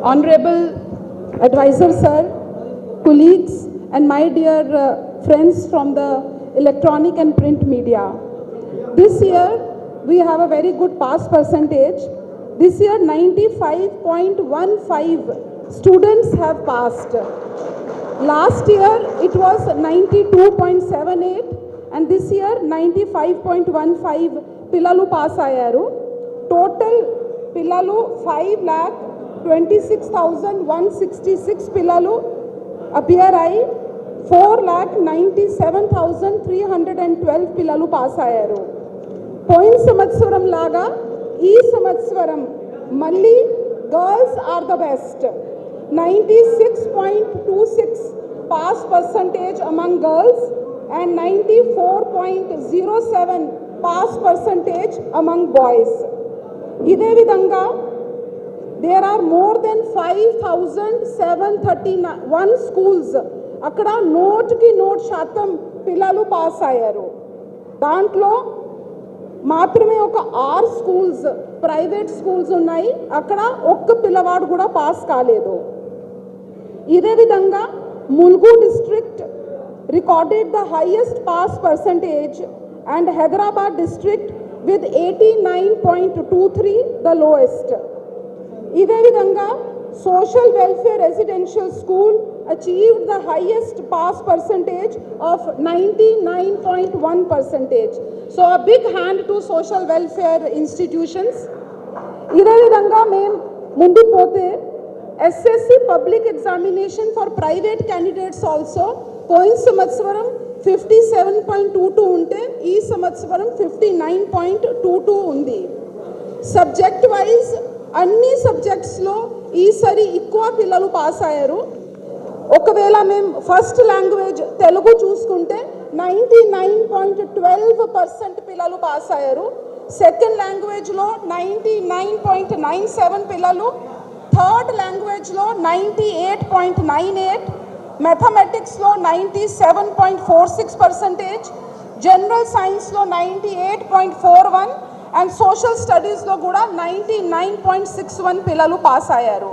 Honorable Advisor Sir, colleagues and my dear friends from the electronic and print media. This year we have a very good pass percentage. This year 95.15 students have passed. Last year it was 92.78 and this year 95.15 పిల్లలు pass అయ్యారు. Total పిల్లలు 5,26,166 పిల్లలు appear అయి 4,97,312 పిల్లలు pass అయ్యారు. పోయిన సంవత్సరం లాగా ఈ సంవత్సరం మళ్ళీ girls are the best. 96.26 pass percentage among girls and 94.07 pass percentage among boys. ఇదే విధంగా there are more than 5,731 schools అక్కడ నోట్కి నోట్ శాతం పిల్లలు పాస్ అయ్యారు. దాంట్లో మాత్రమే ఒక 6 స్కూల్స్ ప్రైవేట్ స్కూల్స్ ఉన్నాయి, అక్కడ ఒక్క పిల్లవాడు కూడా పాస్ కాలేదు. ఇదే విధంగా Mulugu district recorded the highest pass percentage and Hyderabad district with 89.23 the lowest. ఇదే విధంగా social welfare residential school achieved the highest pass percentage of 99.1%. So a big hand to social welfare institutions. ఇదే విధంగా మేము ముందుకు పోతే SSC public examination for private candidates also పోయిన సంవత్సరం 57.22 ఉంటే ఈ సంవత్సరం 59.22 ఉంది. సబ్జెక్ట్ వైజ్ అన్ని సబ్జెక్ట్స్లో ఈసారి ఎక్కువ పిల్లలు పాస్ అయ్యారు. ఒకవేళ మేము ఫస్ట్ లాంగ్వేజ్ తెలుగు చూసుకుంటే 99.12% పిల్లలు పాస్ అయ్యారు. సెకండ్ లాంగ్వేజ్లో 99.97 పిల్లలు, థర్డ్ లాంగ్వేజ్లో 98.98, మ్యాథమెటిక్స్లో 97.46%, జనరల్ సైన్స్లో 98.41 అండ్ సోషల్ స్టడీస్లో కూడా 99.61 పిల్లలు పాస్ అయ్యారు.